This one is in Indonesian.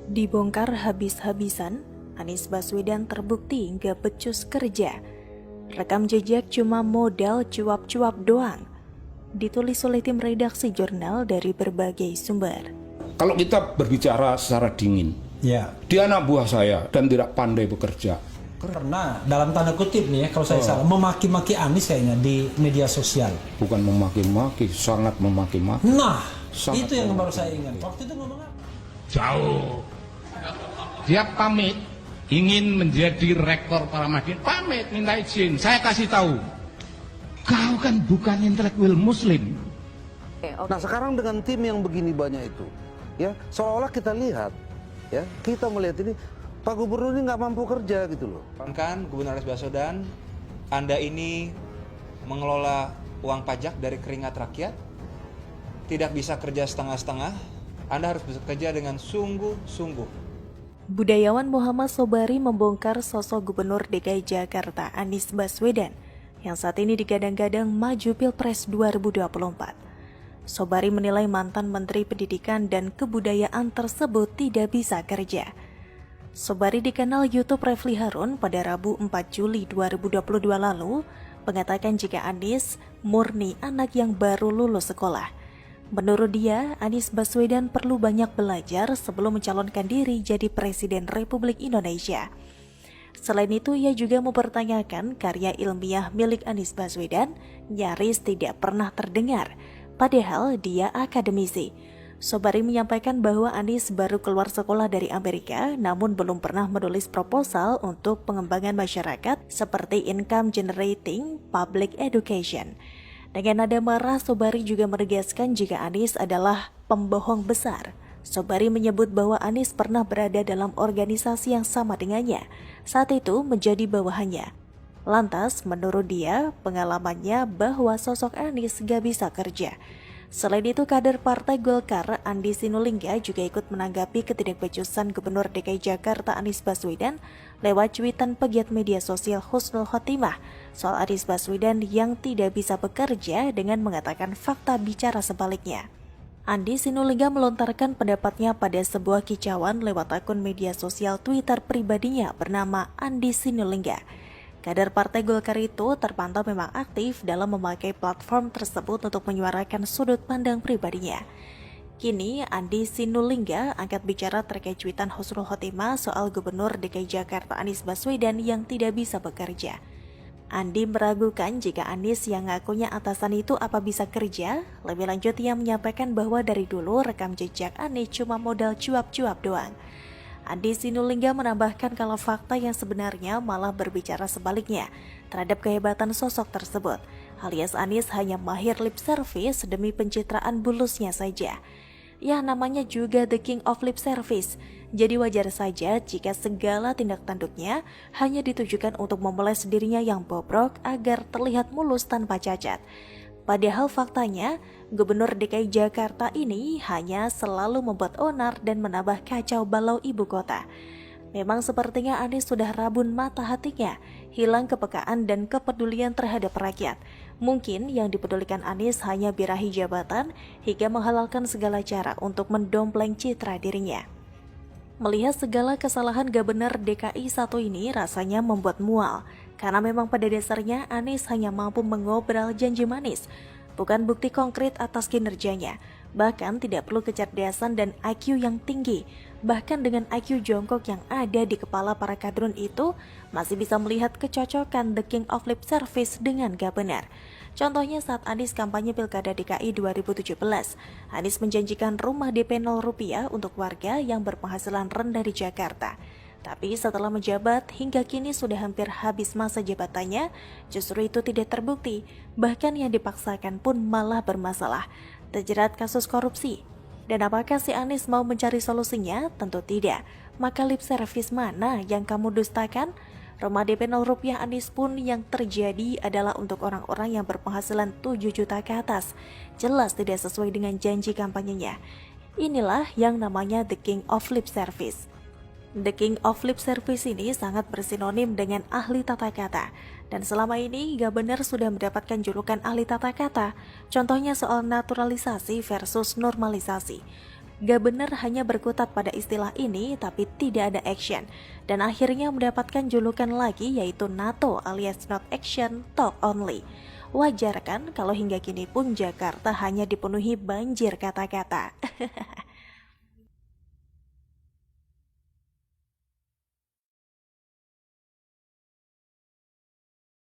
Dibongkar habis-habisan, Anies Baswedan terbukti nggak becus kerja. Rekam jejak cuma modal cuap-cuap doang. Ditulis oleh tim redaksi jurnal dari berbagai sumber. Kalau kita berbicara secara dingin, Ya, dia anak buah saya dan tidak pandai bekerja. karena dalam tanda kutip nih ya, kalau saya salah, memaki-maki Anies kayaknya di media sosial. Bukan memaki-maki, sangat memaki-maki. Nah, Sangat itu yang baru memaki-maki. saya ingat. Waktu itu ngomong apa? Jauh. Dia pamit ingin menjadi rektor Paramadin, pamit minta izin. Saya kasih tahu, kau kan bukan intelektual Muslim. Nah sekarang dengan tim yang begini banyak itu, ya seolah-olah kita lihat, ya kita melihat ini Pak Gubernur ini nggak mampu kerja gitu loh. Kan Gubernur Anies Baswedan, Anda ini mengelola uang pajak dari keringat rakyat, tidak bisa kerja setengah-setengah, Anda harus bekerja dengan sungguh-sungguh. Budayawan Muhammad Sobari membongkar sosok Gubernur DKI Jakarta Anies Baswedan yang saat ini digadang-gadang maju Pilpres 2024. Sobari menilai mantan Menteri Pendidikan dan Kebudayaan tersebut tidak bisa kerja. Sobari di kanal YouTube Refli Harun pada Rabu 4 Juli 2022 lalu mengatakan jika Anies murni anak yang baru lulus sekolah. Menurut dia, Anies Baswedan perlu banyak belajar sebelum mencalonkan diri jadi Presiden Republik Indonesia. Selain itu, ia juga mempertanyakan karya ilmiah milik Anies Baswedan nyaris tidak pernah terdengar, padahal dia akademisi. Sobari menyampaikan bahwa Anies baru keluar sekolah dari Amerika, namun belum pernah menulis proposal untuk pengembangan masyarakat seperti income generating public education. Dengan nada marah, Sobari juga menegaskan jika Anies adalah pembohong besar. Sobari menyebut bahwa Anies pernah berada dalam organisasi yang sama dengannya, saat itu menjadi bawahannya. Lantas, menurut dia, pengalamannya bahwa sosok Anies gak bisa kerja. Selain itu, kader Partai Golkar Andi Sinulinga juga ikut menanggapi ketidakbecusan Gubernur DKI Jakarta Anies Baswedan lewat cuitan pegiat media sosial Husnul Khotimah soal Anies Baswedan yang tidak bisa bekerja dengan mengatakan fakta bicara sebaliknya. Andi Sinulinga melontarkan pendapatnya pada sebuah kicauan lewat akun media sosial Twitter pribadinya bernama Andi Sinulinga. Kader Partai Golkar itu terpantau memang aktif dalam memakai platform tersebut untuk menyuarakan sudut pandang pribadinya. Kini, Andi Sinulinga angkat bicara terkait cuitan Husnul Khotimah soal Gubernur DKI Jakarta Anies Baswedan yang tidak bisa bekerja. Andi meragukan jika Anies yang ngakunya atasan itu apa bisa kerja. Lebih lanjut, ia menyampaikan bahwa dari dulu rekam jejak Anies cuma modal cuap-cuap doang. Andi Sinulinga menambahkan kalau fakta yang sebenarnya malah berbicara sebaliknya terhadap kehebatan sosok tersebut, alias Anies hanya mahir lip service demi pencitraan bulusnya saja. Ya, namanya juga the king of lip service, jadi wajar saja jika segala tindak tanduknya hanya ditujukan untuk memoles dirinya yang bobrok agar terlihat mulus tanpa cacat. Padahal faktanya, Gubernur DKI Jakarta ini hanya selalu membuat onar dan menambah kacau balau ibu kota. Memang sepertinya Anies sudah rabun mata hatinya, hilang kepekaan dan kepedulian terhadap rakyat. Mungkin yang dipedulikan Anies hanya birahi jabatan hingga menghalalkan segala cara untuk mendompleng citra dirinya. Melihat segala kesalahan Gubernur DKI satu ini rasanya membuat mual, karena memang pada dasarnya Anies hanya mampu mengobrol janji manis, bukan bukti konkret atas kinerjanya. Bahkan tidak perlu kecerdasan dan IQ yang tinggi. Bahkan dengan IQ jongkok yang ada di kepala para kadrun itu, masih bisa melihat kecocokan the king of lip service dengan gak benar. Contohnya saat Anies kampanye Pilkada DKI 2017, Anies menjanjikan rumah DP 0 rupiah untuk warga yang berpenghasilan rendah di Jakarta. Tapi setelah menjabat, hingga kini sudah hampir habis masa jabatannya, justru itu tidak terbukti. Bahkan yang dipaksakan pun malah bermasalah, terjerat kasus korupsi. Dan apakah si Anies mau mencari solusinya? Tentu tidak. Maka lip service mana yang kamu dustakan? Rumah DP 0 rupiah Anies pun yang terjadi adalah untuk orang-orang yang berpenghasilan 7 juta ke atas. Jelas tidak sesuai dengan janji kampanyenya. Inilah yang namanya the king of lip service. The King of Lip Service ini sangat bersinonim dengan ahli tata kata, dan selama ini Gubernur sudah mendapatkan julukan ahli tata kata. Contohnya soal naturalisasi versus normalisasi. Gak bener hanya berkutat pada istilah ini tapi tidak ada action, dan akhirnya mendapatkan julukan lagi yaitu NATO alias not action, talk only. Wajar kan kalau hingga kini pun Jakarta hanya dipenuhi banjir kata-kata.